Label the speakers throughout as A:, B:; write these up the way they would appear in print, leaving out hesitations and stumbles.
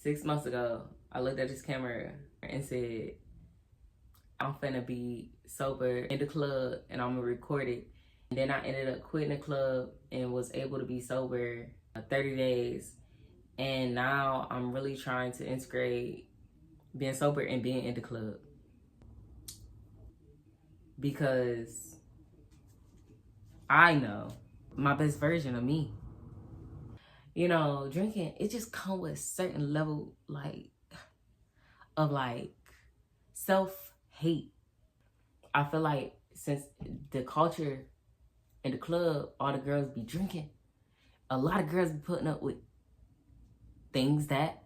A: 6 months ago, I looked at this camera and said, I'm finna be sober in the club and I'm gonna record it. And then I ended up quitting the club and was able to be sober 30 days. And now I'm really trying to integrate being sober and being in the club. Because I know my best version of me. You know, drinking, it just comes with a certain level of self-hate. I feel like since the culture in the club, all the girls be drinking, a lot of girls be putting up with things that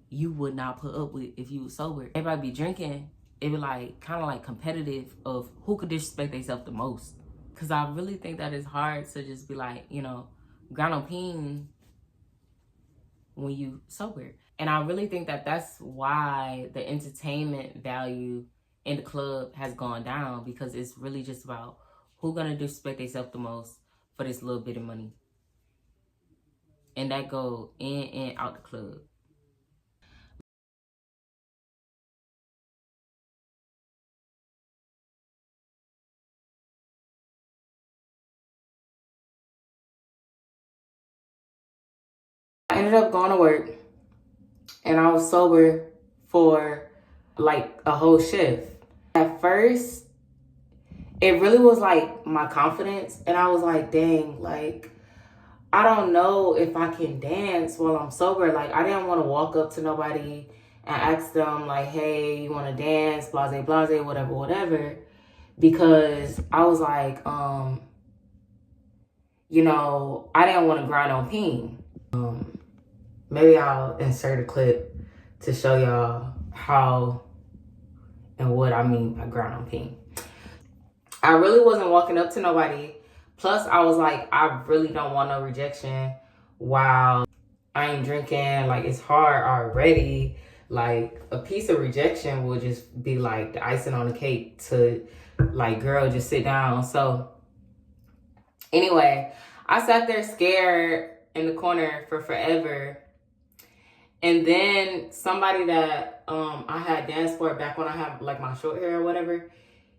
A: you would not put up with if you were sober. Everybody be drinking, it be kind of competitive of who could disrespect themselves the most. Cause I really think that it's hard to just be grind on peen when you sober. And I really think that that's why the entertainment value in the club has gone down, because it's really just about who gonna disrespect themselves the most for this little bit of money. And that go in and out the club. I ended up going to work and I was sober for a whole shift. At first, it really was my confidence, and I was like, dang, I don't know if I can dance while I'm sober. I didn't want to walk up to nobody and ask them hey, you want to dance, blase, blase, whatever, because I was I didn't want to grind on peen. Maybe I'll insert a clip to show y'all how and what I mean by grind on peen. I really wasn't walking up to nobody. Plus, I was I really don't want no rejection while I ain't drinking. It's hard already. A piece of rejection will just be the icing on the cake to, girl, just sit down. So, anyway, I sat there scared in the corner for forever. And then somebody that I had danced for back when I had my short hair or whatever,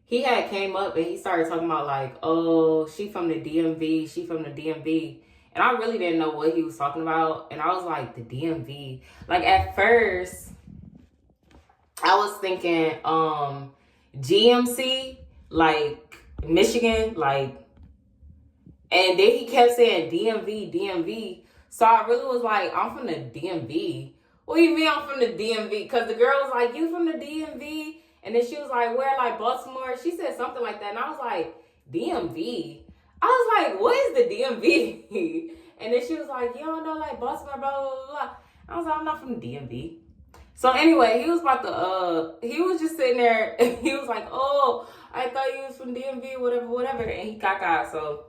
A: he had came up and he started talking about oh, she from the DMV, she from the DMV. And I really didn't know what he was talking about. And I was the DMV. At first, I was thinking GMC, Michigan, and then he kept saying DMV, DMV. So I really was I'm from the DMV. What do you mean I'm from the DMV? Because the girl was you from the DMV? And then she was where, Baltimore? She said something like that. And I was DMV? I was what is the DMV? And then she was you don't know, Baltimore, blah, blah, blah, blah. I was I'm not from the DMV. So anyway, he was about to, he was just sitting there, and he was oh, I thought you was from DMV, whatever. And he got so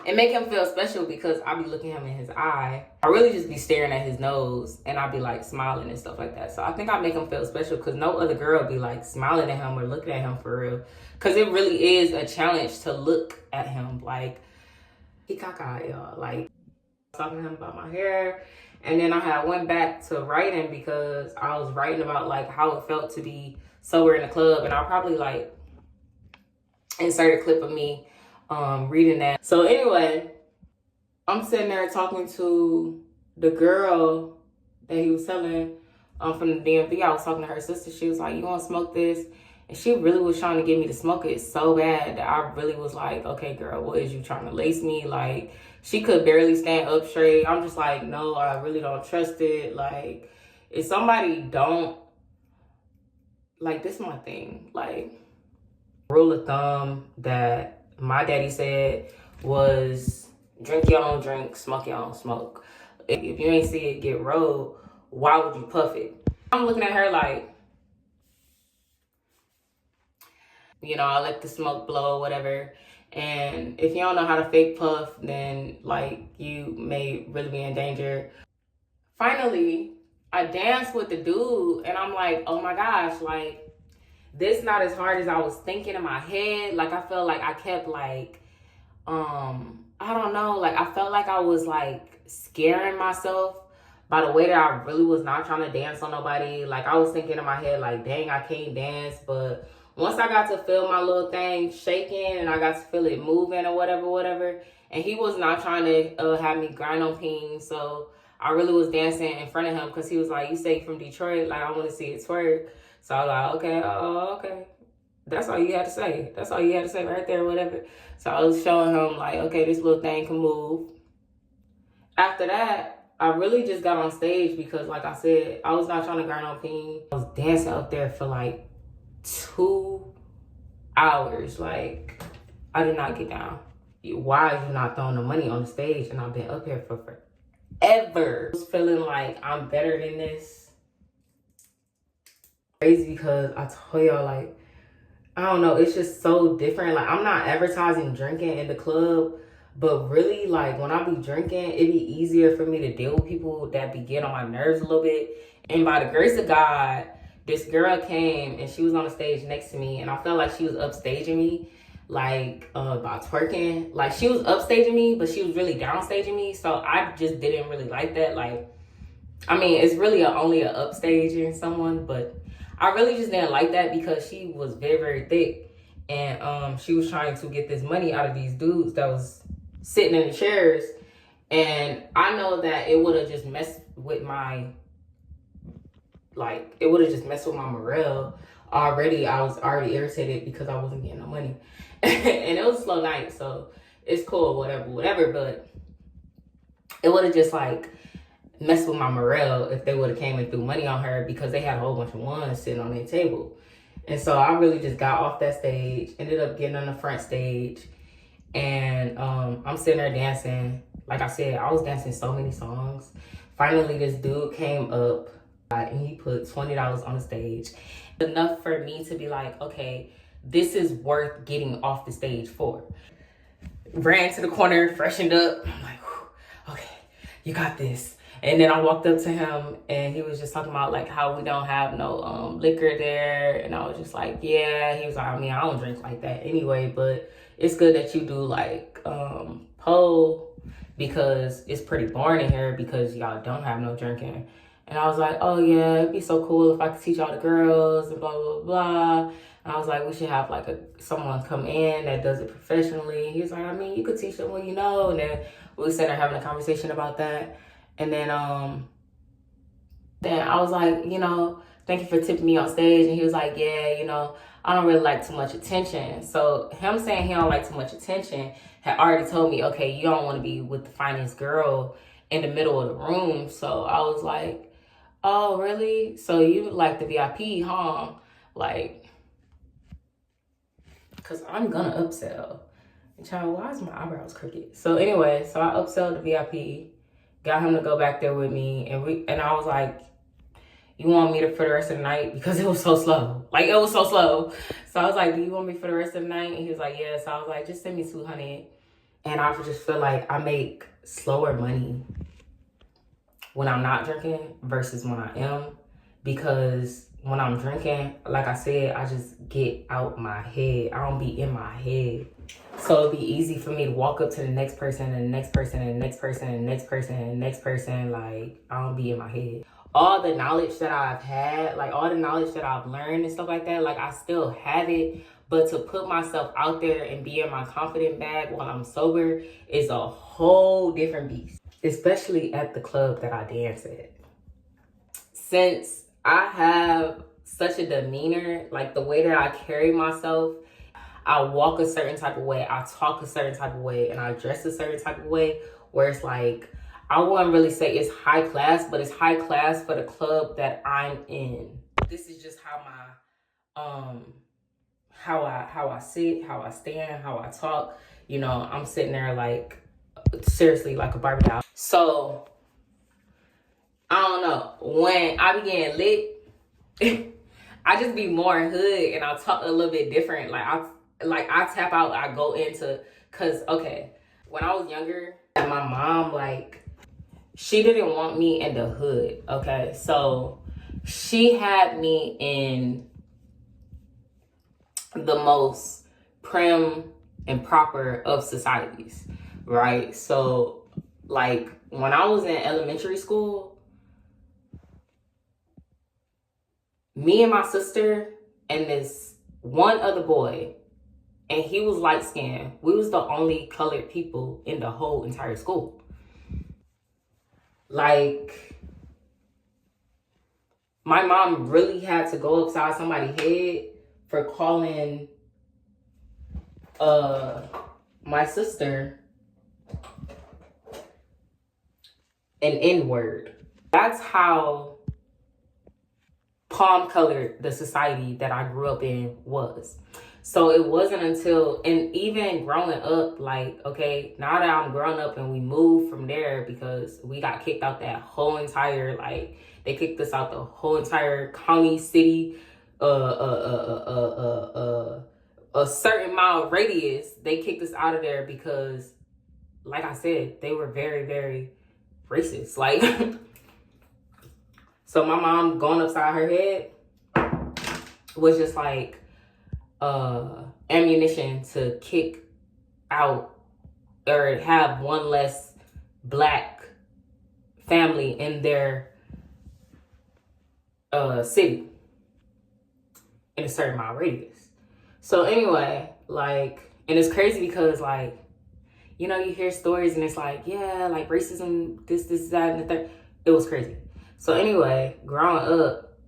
A: it make him feel special because I be looking him in his eye. I really just be staring at his nose, and I be smiling and stuff like that. So I think I make him feel special because no other girl be smiling at him or looking at him for real. Because it really is a challenge to look at him. He caca, y'all. Talking to him about my hair. And then I had went back to writing because I was writing about how it felt to be sober in the club. And I'll probably insert a clip of me reading that. So anyway, I'm sitting there talking to the girl that he was telling from the DMV. I was talking to her sister. She was you want to smoke this? And she really was trying to get me to smoke it so bad that I really was okay, girl, what is you trying to lace me? She could barely stand up straight. I'm just no, I really don't trust it. If somebody don't, this is my thing. Rule of thumb that my daddy said was drink your own drink, smoke your own smoke. If you ain't see it get rolled, why would you puff it? I'm looking at her I let the smoke blow, whatever. And if you don't know how to fake puff, then you may really be in danger. Finally, I danced with the dude and I'm oh my gosh, this not as hard as I was thinking in my head. I felt I kept I don't know, I felt I was scaring myself by the way that I really was not trying to dance on nobody. Like, I was thinking in my head, like, dang, I can't dance. But once I got to feel my little thing shaking and I got to feel it moving or whatever, and he was not trying to have me grind on ping. So I really was dancing in front of him because he was like, you say you from Detroit? Like, I want to see it twerk. So I was like, okay, okay. That's all you had to say. That's all you had to say right there, whatever. So I was showing him, like, okay, this little thing can move. After that, I really just got on stage because, like I said, I was not trying to grind on ping. I was dancing up there for like 2 hours. Like, I did not get down. Why are you not throwing the money on the stage? And I've been up here for forever. I was feeling like I'm better than this. Crazy because I told y'all, like, I don't know, it's just so different. Like, I'm not advertising drinking in the club, but really, like, when I be drinking, it be easier for me to deal with people that be getting on my nerves a little bit. And by the grace of God, this girl came and she was on the stage next to me, and I felt like she was upstaging me, like, by twerking. Like, she was upstaging me, but she was really downstaging me. So I just didn't really like that. Like, I mean, it's really only a upstaging someone, but I really just didn't like that because she was very, very thick. And she was trying to get this money out of these dudes that was sitting in the chairs. And I know that it would have just messed with my, like, it would have just messed with my morale. Already, I was already irritated because I wasn't getting no money. And it was a slow night, so it's cool, whatever. But it would have just, like, mess with my morale if they would have came and threw money on her because they had a whole bunch of ones sitting on their table. And so I really just got off that stage, ended up getting on the front stage, and I'm sitting there dancing. Like I said, I was dancing so many songs. Finally, this dude came up and he put $20 on the stage. Enough for me to be like, okay, this is worth getting off the stage for. Ran to the corner, freshened up. I'm like, okay, you got this. And then I walked up to him and he was just talking about like how we don't have no liquor there. And I was just like, yeah. He was like, I mean, I don't drink like that anyway, but it's good that you do like pole because it's pretty boring in here because y'all don't have no drinking. And I was like, oh yeah, it'd be so cool if I could teach all the girls and blah, blah, blah. And I was like, we should have like someone come in that does it professionally. He was like, I mean, you could teach them what you know. And then we were sitting there having a conversation about that. And then I was like, you know, thank you for tipping me on stage. And he was like, yeah, you know, I don't really like too much attention. So him saying he don't like too much attention had already told me, okay, you don't want to be with the finest girl in the middle of the room. So I was like, oh, really? So you like the VIP, huh? Like, because I'm going to upsell. And child, why is my eyebrows crooked? So anyway, so I upsell the VIP. Got him to go back there with me, and I was like, you want me to for the rest of the night? Because it was so slow. Like, it was so slow. So I was like, do you want me for the rest of the night? And he was like, yeah. So I was like, just send me 200. And I just feel like I make slower money when I'm not drinking versus when I am. Because when I'm drinking, like I said, I just get out my head. I don't be in my head. So it'd be easy for me to walk up to the next person and the next person and the next person and the next person and the next person. Like, I don't be in my head. All the knowledge that I've had, like all the knowledge that I've learned and stuff like that, like I still have it. But to put myself out there and be in my confident bag while I'm sober is a whole different beast. Especially at the club that I dance at. Since I have such a demeanor, like the way that I carry myself, I walk a certain type of way, I talk a certain type of way, and I dress a certain type of way where it's like, I wouldn't really say it's high class, but it's high class for the club that I'm in. This is just how my, how I sit, how I stand, how I talk. You know, I'm sitting there like, seriously, like a Barbie doll. So, I don't know, when I be getting lit, I just be more hood and I talk a little bit different. Like I tap out, I go into, cause okay, when I was younger, my mom, like, she didn't want me in the hood, okay? So she had me in the most prim and proper of societies, right? So like when I was in elementary school, Me and my sister and this one other boy, and he was light skinned. We was the only colored people in the whole entire school. Like, my mom really had to go upside somebody's head for calling my sister an N-word. That's how palm colored the society that I grew up in was. So it wasn't until, and even growing up, like, okay, now that I'm grown up and we moved from there because we got kicked out that whole entire, like, they kicked us out the whole entire county, city, a certain mile radius, they kicked us out of there because, like I said, they were very, very racist. Like, so my mom going upside her head was just like ammunition to kick out or have one less black family in their city in a certain mile radius. So anyway, like, and it's crazy because, like, you know, you hear stories and it's like, yeah, like racism, this, that, and the third. It was crazy. So anyway, growing up,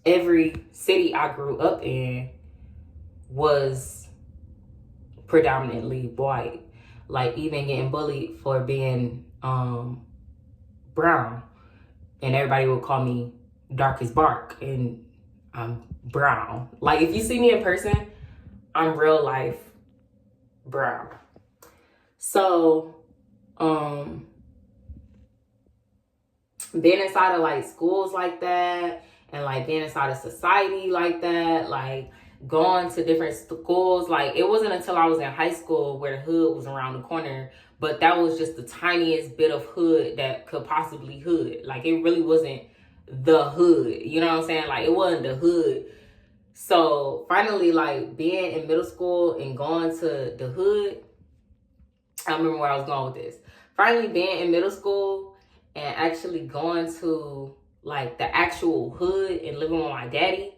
A: every city I grew up in was predominantly white. Like, even getting bullied for being brown. And everybody would call me dark as bark. And I'm brown. Like, if you see me in person, I'm real life brown. So, being inside of, like, schools like that, and, like, being inside of society like that, like, going to different schools, like, it wasn't until I was in high school where the hood was around the corner, but that was just the tiniest bit of hood that could possibly hood. Like, it really wasn't the hood, you know what I'm saying? Like, it wasn't the hood. So finally, like, being in middle school and going to the hood, I remember where I was going with this. Finally being in middle school and actually going to, like, the actual hood and living with my daddy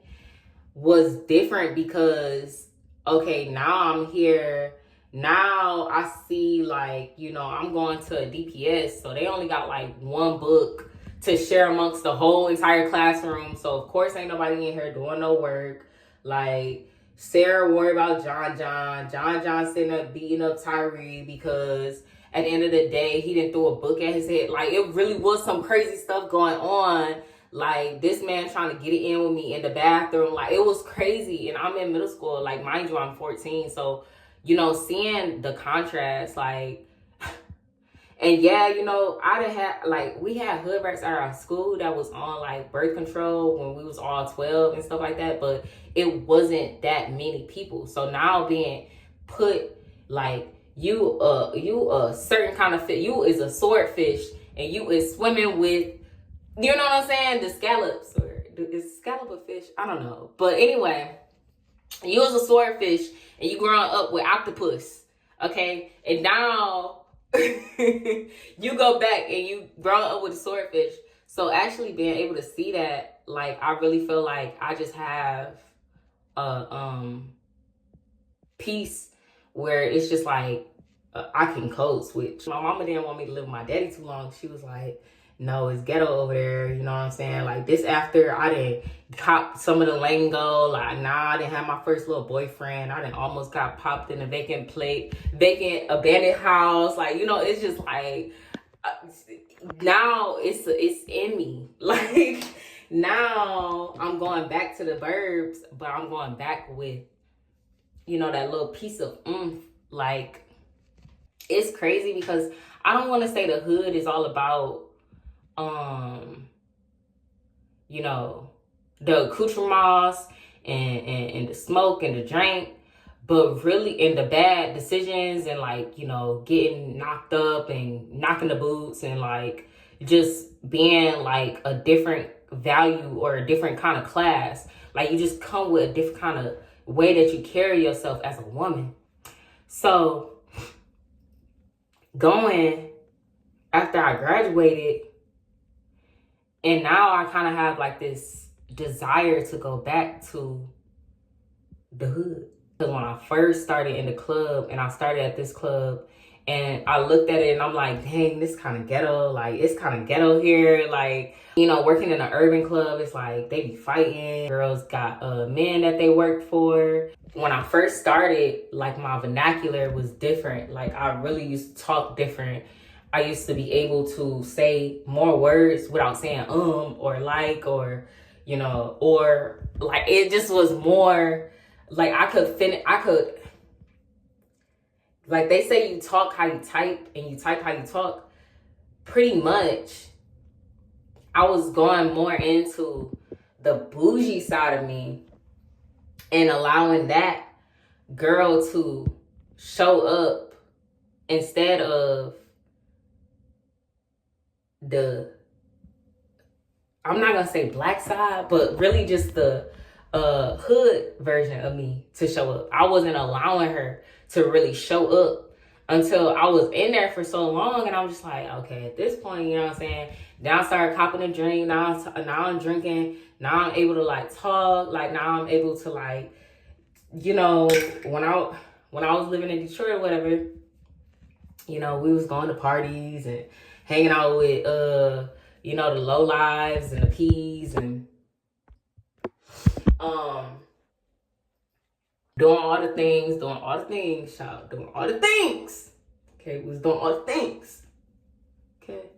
A: was different because, okay, now I'm here. Now I see, like, you know, I'm going to a DPS, so they only got, like, one book to share amongst the whole entire classroom. So of course ain't nobody in here doing no work. Like, Sarah worried about John sitting up beating up Tyree because at the end of the day he didn't throw a book at his head. Like, it really was some crazy stuff going on. Like, this man trying to get it in with me in the bathroom. Like, it was crazy. And I'm in middle school. Like, mind you, I'm 14. So, you know, seeing the contrast, like, and yeah, you know, we had hood rats at our school that was on, like, birth control when we was all 12 and stuff like that, but it wasn't that many people. So now being put, like, you a certain kind of fish, you is a swordfish, and you is swimming with, you know what I'm saying, the scallops, or is scallop a fish? I don't know. But anyway, you was a swordfish, and you growing up with octopus, okay? And now you go back and you grow up with a swordfish. So actually being able to see that, like, I really feel like I just have a peace where it's just like I can code switch. My mama didn't want me to live with my daddy too long. She was like, no, it's ghetto over there, you know what I'm saying? Like, this after I didn't cop some of the lingo, like, nah, I didn't have my first little boyfriend. I didn't almost got popped in a vacant abandoned house. Like, you know, it's just like, now it's in me. Like, now I'm going back to the burbs, but I'm going back with, you know, that little piece of oomph. Like, it's crazy because I don't want to say the hood is all about, you know, the accoutrements and the smoke and the drink, but really in the bad decisions and, like, you know, getting knocked up and knocking the boots and, like, just being, like, a different value or a different kind of class. Like, you just come with a different kind of way that you carry yourself as a woman. So going after I graduated And now I kind of have like this desire to go back to the hood. Because when I first started in the club, and I started at this club, and I looked at it and I'm like, dang, this kind of ghetto. Like, it's kind of ghetto here. Like, you know, working in an urban club, it's like they be fighting. Girls got men that they work for. When I first started, like, my vernacular was different. Like, I really used to talk different. I used to be able to say more words without saying or like, or, you know, or like, it just was more like I could, like they say you talk how you type and you type how you talk. Pretty much, I was going more into the bougie side of me and allowing that girl to show up instead of the, I'm not gonna say black side, but really just the hood version of me to show up. I wasn't allowing her to really show up until I was in there for so long, and I'm just like, okay, at this point, you know what I'm saying? Now I started copping a drink. Now I'm drinking. Now I'm able to like talk. Like now I'm able to like, you know, when I was living in Detroit or whatever, you know, we was going to parties and hanging out with you know, the low lives and the P's and doing all the things, child, doing all the things. Okay, we was doing all the things. Okay.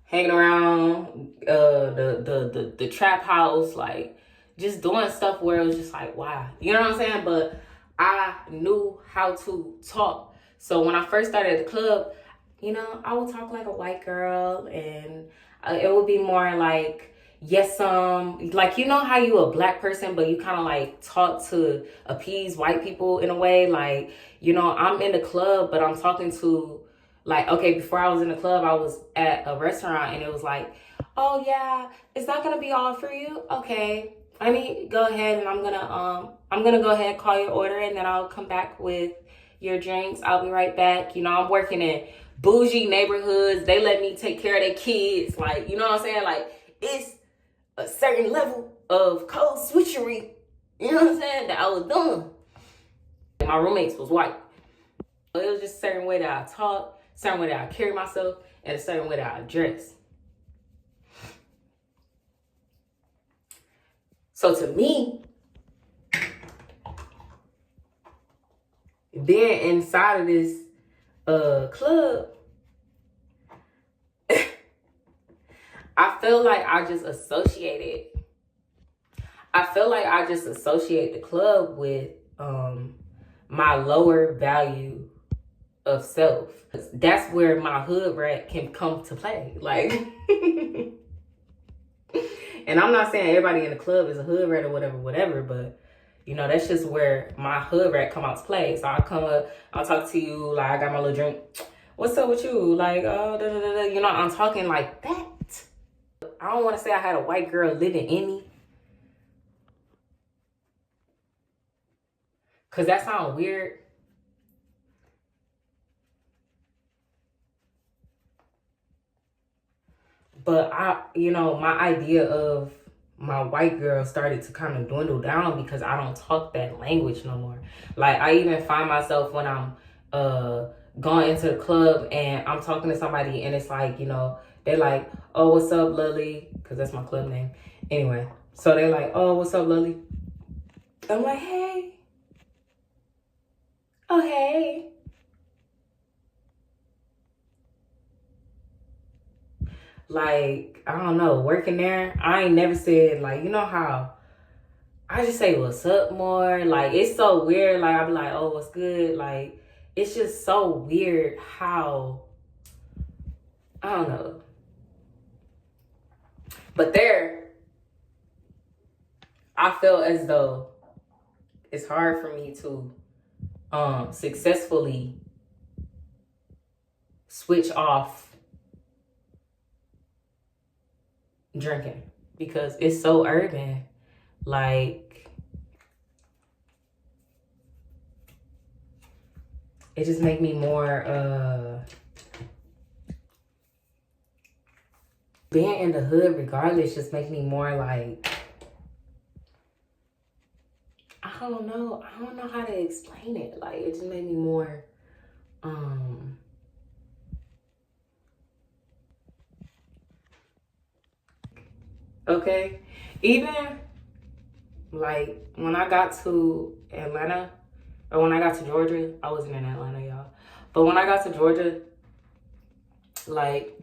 A: Hanging around the trap house, like just doing stuff where it was just like, wow. You know what I'm saying? But I knew how to talk. So when I first started at the club, you know, I would talk like a white girl, and it would be more like, yes, like, you know how you a black person, but you kind of like talk to appease white people in a way. Like, you know, I'm in the club, but I'm talking to, like, okay, before I was in the club, I was at a restaurant, and it was like, oh yeah, is that gonna be all for you? Okay, I mean, go ahead, and I'm gonna go ahead and call your order, and then I'll come back with your drinks. I'll be right back. You know, I'm working in bougie neighborhoods. They let me take care of their kids. Like, you know what I'm saying? Like, it's a certain level of code switchery, you know what I'm saying, that I was doing. My roommates was white. It was just a certain way that I talk, a certain way that I carry myself, and a certain way that I dress. So to me, being inside of this club, I feel like I just associate the club with my lower value of self. That's where my hood rat can come to play. Like, and I'm not saying everybody in the club is a hood rat or whatever, but you know, that's just where my hood rat come out to play. So I come up, I'll talk to you, like, I got my little drink. What's up with you? Like, oh, da, da, da, da. You know, I'm talking like that. I don't want to say I had a white girl living in me, because that sounds weird. But you know, my idea of my white girl started to kind of dwindle down because I don't talk that language no more. Like, I even find myself when I'm going into the club and I'm talking to somebody, and it's like, you know, they're like, oh, what's up, Lily? Because that's my club name. Anyway, so they're like, oh, what's up, Lily? I'm like, hey. Oh, hey. Like, I don't know, working there, I ain't never said, like, you know how I just say what's up more. Like, it's so weird. Like, I'll be like, oh, what's good? Like, it's just so weird how, I don't know. But there, I feel as though it's hard for me to successfully switch off drinking because it's so urban. Like, it just make me more being in the hood regardless just makes me more like, I don't know how to explain it. Like, it just made me more okay. Even like when I got to Atlanta, or when I got to Georgia, I wasn't in Atlanta, y'all. But when I got to Georgia, like,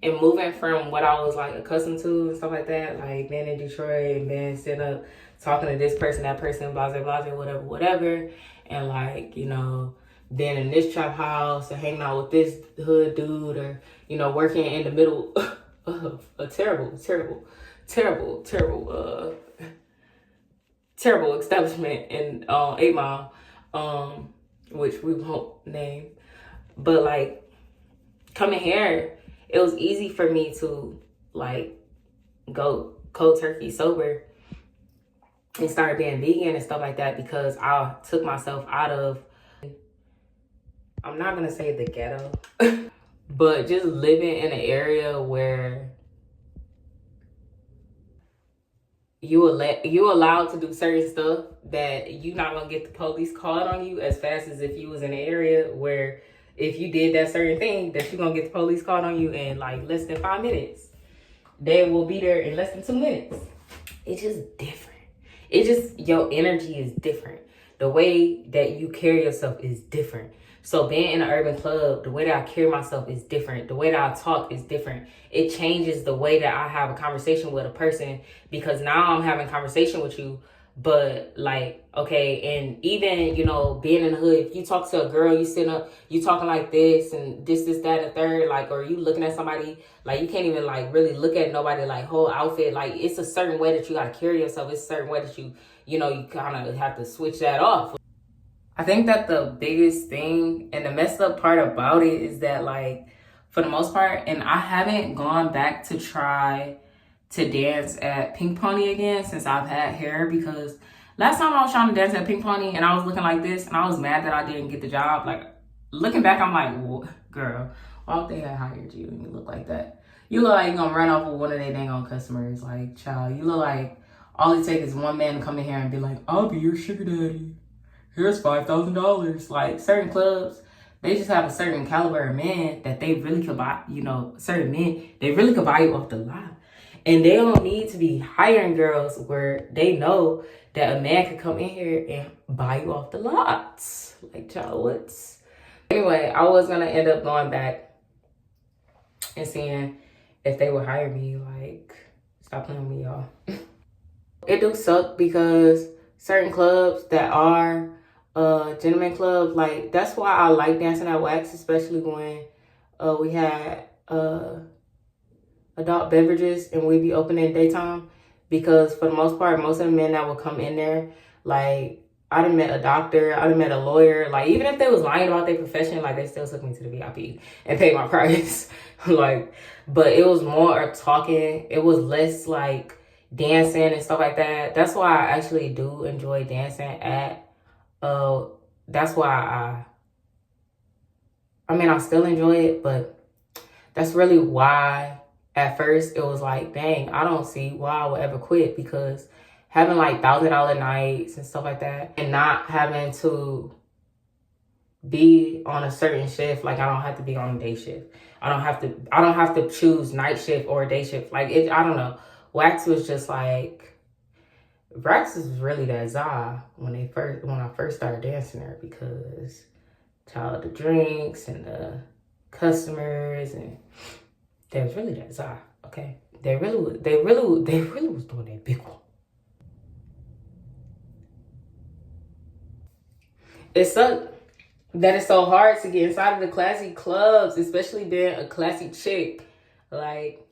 A: and moving from what I was like accustomed to and stuff like that, like being in Detroit and being sitting up talking to this person, that person, blah, blah, blah, whatever. And like, you know, being in this trap house and hanging out with this hood dude, or, you know, working in the middle of a terrible establishment in 8 Mile, which we won't name. But like, coming here, it was easy for me to like go cold turkey sober and start being vegan and stuff like that, because I took myself out of, I'm not gonna say the ghetto, but just living in an area where you allowed to do certain stuff that you're not gonna get the police called on you as fast as if you was in an area where if you did that certain thing that you're gonna get the police called on you in like less than 5 minutes. They will be there in less than 2 minutes. It's just different. It just, your energy is different. The way that you carry yourself is different. So being in an urban club, the way that I carry myself is different. The way that I talk is different. It changes the way that I have a conversation with a person, because now I'm having a conversation with you, but like, okay, and even, you know, being in the hood, if you talk to a girl, you sitting up, you talking like this and this, that, and the third, like, or you looking at somebody, like, you can't even like really look at nobody like whole outfit. Like, it's a certain way that you gotta carry yourself. It's a certain way that you know, you kind of have to switch that off. I think that the biggest thing and the messed up part about it is that, like, for the most part, and I haven't gone back to try to dance at Pink Pony again since I've had hair, because last time I was trying to dance at Pink Pony and I was looking like this and I was mad that I didn't get the job. Like, looking back, I'm like, well, girl, why would they have hired you and you look like that? You look like you're gonna run off with one of their dang on customers. Like, child, you look like all it takes is one man to come in here and be like, I'll be your sugar daddy. Here's $5,000. Like, certain clubs, they just have a certain caliber of men that they really could buy, you know, certain men, they really could buy you off the lot. And they don't need to be hiring girls where they know that a man could come in here and buy you off the lot. Like, child, what's... Anyway, I was going to end up going back and seeing if they would hire me. Like, stop playing with me, y'all. It do suck because certain clubs that are gentleman clubs, like, that's why I like dancing at Wax, especially when we had adult beverages and we be open in daytime, because for the most part, most of the men that would come in there, like, I done met a doctor, I done met a lawyer, like, even if they was lying about their profession, like, they still took me to the VIP and paid my price. Like, but it was more talking, it was less like dancing and stuff like that. That's why I actually do enjoy dancing at that's why I mean, I still enjoy it, but that's really why at first it was like, dang, I don't see why I would ever quit, because having like $1,000 nights and stuff like that, and not having to be on a certain shift, like, I don't have to be on a day shift. I don't have to choose night shift or day shift. Like, I don't know. Wax was just like, Wax is really that za when I first started dancing there, because child, the drinks and the customers, and they was really that za, okay? They really was doing that big one. It sucked that it's so hard to get inside of the classy clubs, especially being a classy chick. Like,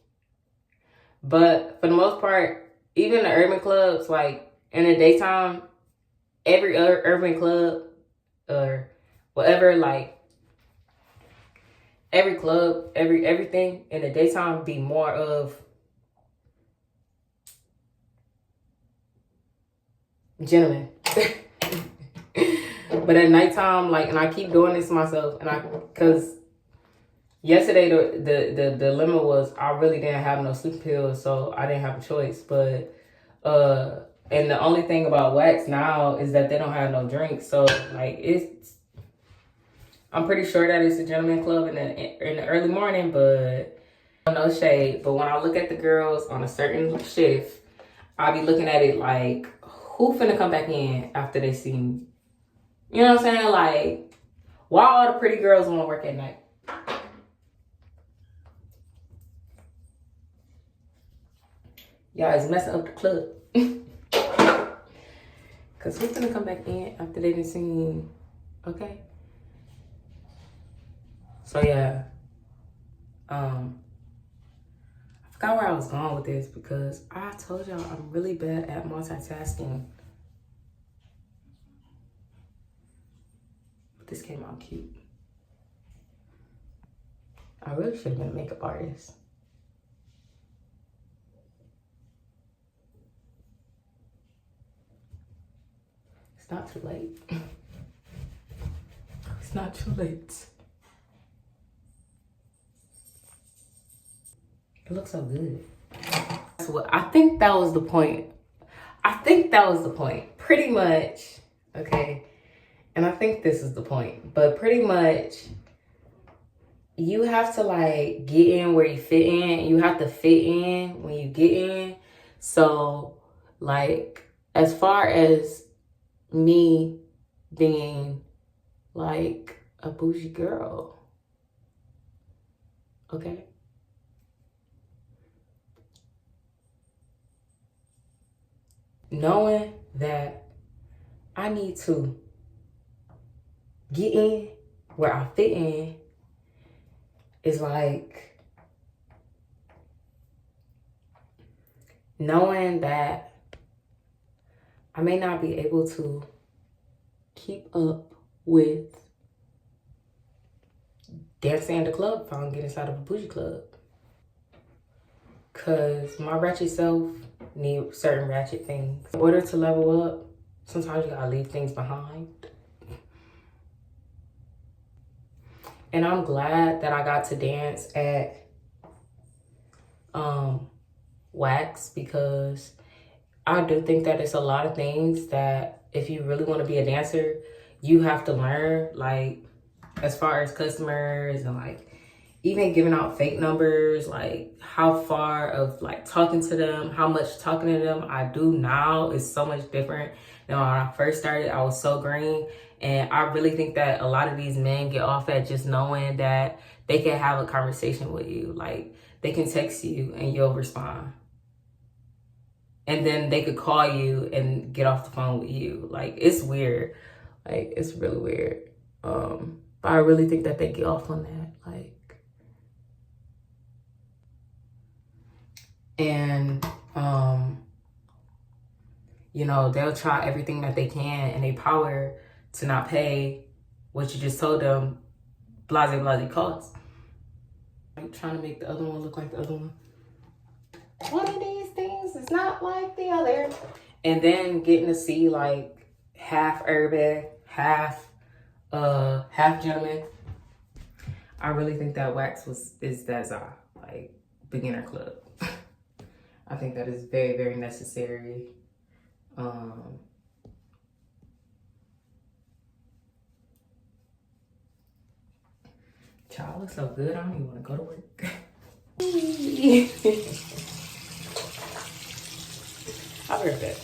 A: but for the most part, even the urban clubs, like, in the daytime, every other urban club or whatever, like, every club, everything in the daytime be more of gentlemen. But at nighttime, like, and I keep doing this to myself, and because Yesterday, the dilemma was I really didn't have no sleeping pills, so I didn't have a choice. But and the only thing about Wax now is that they don't have no drinks. So like I'm pretty sure that it's a gentleman club in the early morning, but no shade. But when I look at the girls on a certain shift, I be looking at it like, who finna come back in after they see me? You know what I'm saying? Like, why all the pretty girls want to work at night? Y'all is messing up the club. Cause who's gonna come back in after they didn't see? Okay. So yeah. I forgot where I was going with this because I told y'all I'm really bad at multitasking. But this came out cute. I really should have been a makeup artist. It's not too late. It's not too late. It looks so good. So I think that was the point. Pretty much, okay? And I think this is the point. But pretty much, you have to like get in where you fit in. You have to fit in when you get in. So like, as far as me being like a bougie girl, okay? Knowing that I need to get in where I fit in is like knowing that I may not be able to keep up with dancing in the club if I don't get inside of a bougie club. Cause my ratchet self need certain ratchet things. In order to level up, sometimes you gotta leave things behind. And I'm glad that I got to dance at Wax because I do think that it's a lot of things that if you really want to be a dancer, you have to learn, like as far as customers and like even giving out fake numbers, like how far of like talking to them, how much talking to them I do now is so much different than when I first started. I was so green. And I really think that a lot of these men get off at just knowing that they can have a conversation with you. Like they can text you and you'll respond. And then they could call you and get off the phone with you. Like it's weird. Like it's really weird. But I really think that they get off on that. Like, and you know, they'll try everything that they can in their power to not pay what you just told them blase costs. I'm trying to make the other one look like the other one. One of these things is not like the other. And then getting to see like half urban, half gentleman. I really think that Wax is that like beginner club. I think that is very, very necessary. Child looks so good. I don't even want to go to work. I'll be right back.